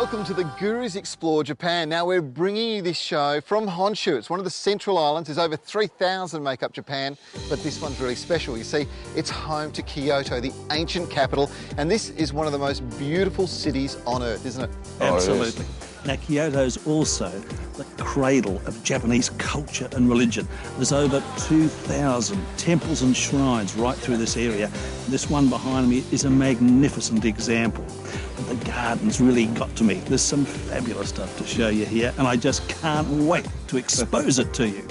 welcome to the Gurus Explore Japan. Now we're bringing you this show from Honshu. It's one of the central islands. There's over 3,000 make up Japan, but this one's really special. You see, it's home to Kyoto, the ancient capital, and this is one of the most beautiful cities on earth, isn't it? Absolutely. Now, Kyoto is also the cradle of Japanese culture and religion. There's over 2,000 temples and shrines right through this area. This one behind me is a magnificent example. The gardens really got to me. There's some fabulous stuff to show you here, and I just can't wait to expose it to you.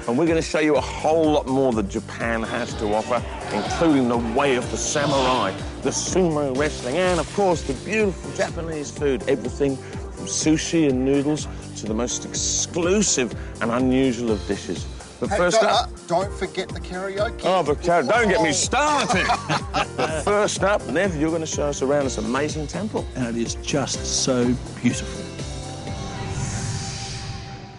And we're going to show you a whole lot more that Japan has to offer, including the way of the samurai, the sumo wrestling, and, of course, the beautiful Japanese food. Everything from sushi and noodles to the most exclusive and unusual of dishes. But first up... Don't forget the karaoke. Oh, but don't get me started. But first up, Nev, you're going to show us around this amazing temple. And it is just so beautiful.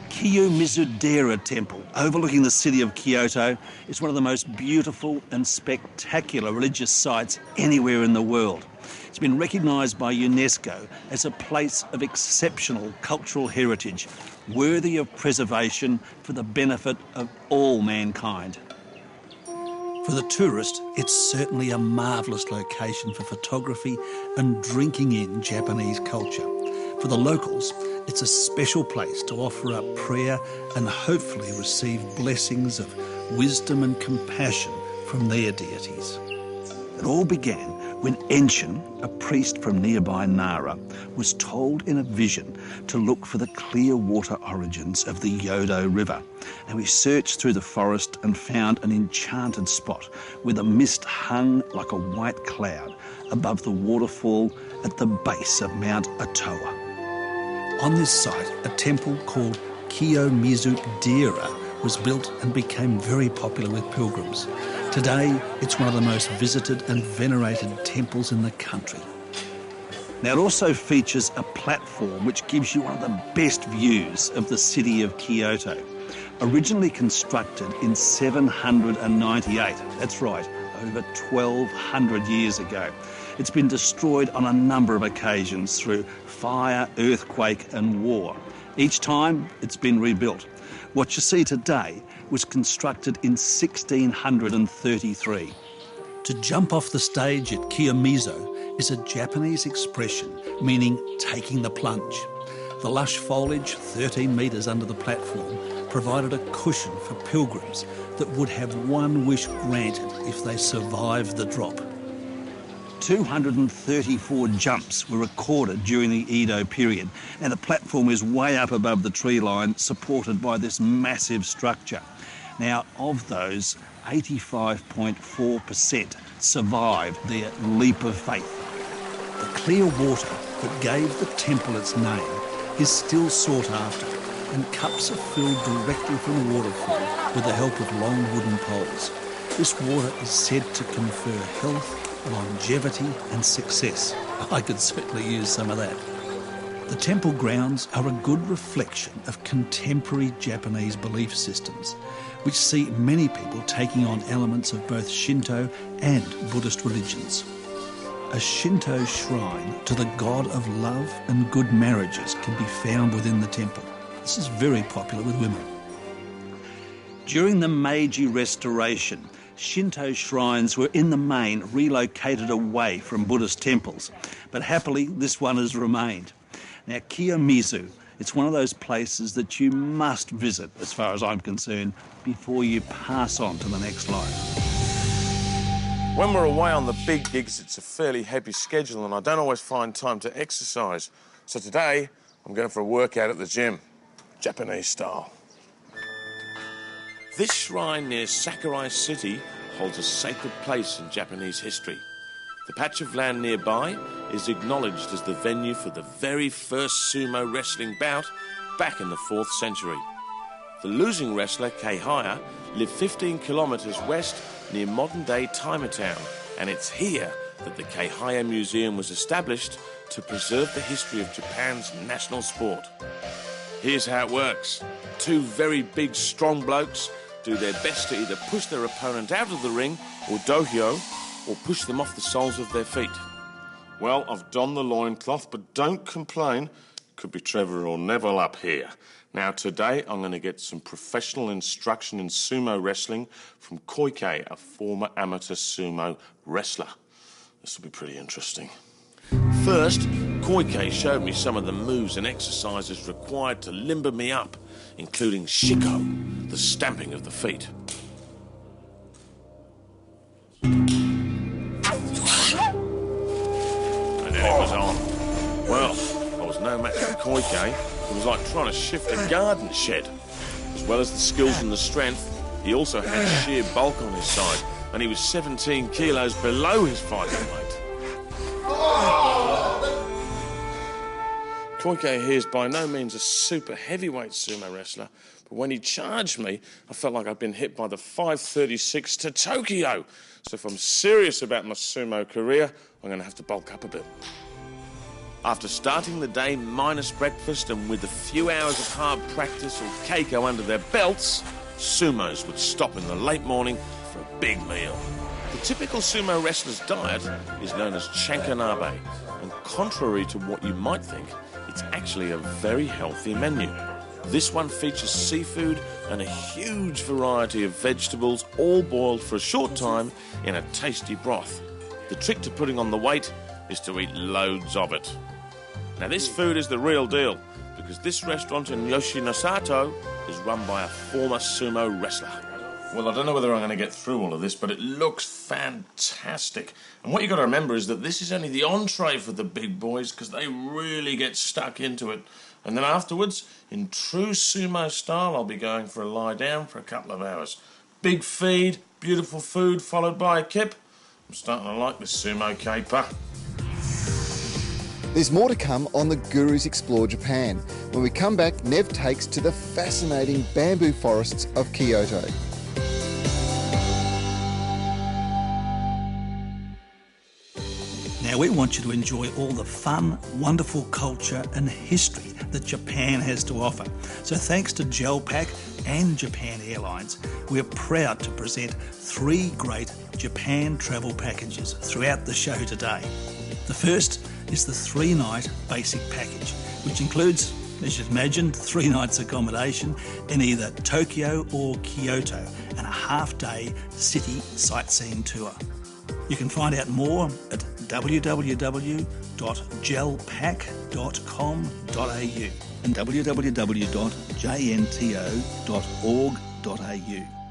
Kiyomizu-dera Temple, overlooking the city of Kyoto, is one of the most beautiful and spectacular religious sites anywhere in the world. It's been recognised by UNESCO as a place of exceptional cultural heritage, worthy of preservation for the benefit of all mankind. For the tourist, it's certainly a marvellous location for photography and drinking in Japanese culture. For the locals, it's a special place to offer up prayer and hopefully receive blessings of wisdom and compassion from their deities. It all began when Enshin, a priest from nearby Nara, was told in a vision to look for the clear water origins of the Yodo River. And we searched through the forest and found an enchanted spot where the mist hung like a white cloud above the waterfall at the base of Mount Otowa. On this site, a temple called Kiyomizu-dera was built and became very popular with pilgrims. Today, it's one of the most visited and venerated temples in the country. Now, it also features a platform which gives you one of the best views of the city of Kyoto. Originally constructed in 798, that's right, over 1,200 years ago. It's been destroyed on a number of occasions through fire, earthquake and war. Each time, it's been rebuilt. What you see today was constructed in 1633. To jump off the stage at Kiyomizu is a Japanese expression meaning taking the plunge. The lush foliage 13 metres under the platform provided a cushion for pilgrims that would have one wish granted if they survived the drop. 234 jumps were recorded during the Edo period, and the platform is way up above the tree line, supported by this massive structure. Now, of those, 85.4% survived their leap of faith. The clear water that gave the temple its name is still sought after, and cups are filled directly from the waterfall with the help of long wooden poles. This water is said to confer health, longevity and success. I could certainly use some of that. The temple grounds are a good reflection of contemporary Japanese belief systems, which see many people taking on elements of both Shinto and Buddhist religions. A Shinto shrine to the god of love and good marriages can be found within the temple. This is very popular with women. During the Meiji Restoration, Shinto shrines were in the main relocated away from Buddhist temples, but happily this one has remained. Now, Kiyomizu, it's one of those places that you must visit, as far as I'm concerned, before you pass on to the next life. When we're away on the big gigs, it's a fairly heavy schedule and I don't always find time to exercise. So today, I'm going for a workout at the gym, Japanese style. This shrine near Sakurai City holds a sacred place in Japanese history. The patch of land nearby is acknowledged as the venue for the very first sumo wrestling bout back in the 4th century. The losing wrestler, Keihaya, lived 15 kilometres west near modern-day Taimatown, and it's here that the Keihaya Museum was established to preserve the history of Japan's national sport. Here's how it works. Two very big, strong blokes do their best to either push their opponent out of the ring, or dohyo, or push them off the soles of their feet. Well, I've donned the loincloth, but don't complain. Could be Trevor or Neville up here. Now, today I'm going to get some professional instruction in sumo wrestling from Koike, a former amateur sumo wrestler. This will be pretty interesting. First, Koike showed me some of the moves and exercises required to limber me up, including shiko, the stamping of the feet. And then it was on. Well, I was no match for Koike. It was like trying to shift a garden shed. As well as the skills and the strength, he also had sheer bulk on his side, and he was 17 kilos below his fighting weight. Koike here is by no means a super heavyweight sumo wrestler, but when he charged me, I felt like I'd been hit by the 536 to Tokyo. So if I'm serious about my sumo career, I'm going to have to bulk up a bit. After starting the day minus breakfast and with a few hours of hard practice or keiko under their belts, sumos would stop in the late morning for a big meal. The typical sumo wrestler's diet is known as chankanabe, and contrary to what you might think, it's actually a very healthy menu. This one features seafood and a huge variety of vegetables, all boiled for a short time in a tasty broth. The trick to putting on the weight is to eat loads of it. Now, this food is the real deal, because this restaurant in Yoshinosato is run by a former sumo wrestler. Well, I don't know whether I'm going to get through all of this, but it looks fantastic. And what you've got to remember is that this is only the entree for the big boys, because they really get stuck into it. And then afterwards, in true sumo style, I'll be going for a lie down for a couple of hours. Big feed, beautiful food, followed by a kip. I'm starting to like this sumo caper. There's more to come on the Gurus Explore Japan. When we come back, Nev takes to the fascinating bamboo forests of Kyoto. Now, we want you to enjoy all the fun, wonderful culture and history that Japan has to offer. So thanks to Gelpack and Japan Airlines, we're proud to present 3 great Japan travel packages throughout the show today. The first is the 3-night basic package, which includes, as you'd imagine, 3 nights accommodation in either Tokyo or Kyoto and a half-day city sightseeing tour. You can find out more at www.gelpack.com.au and www.jnto.org.au.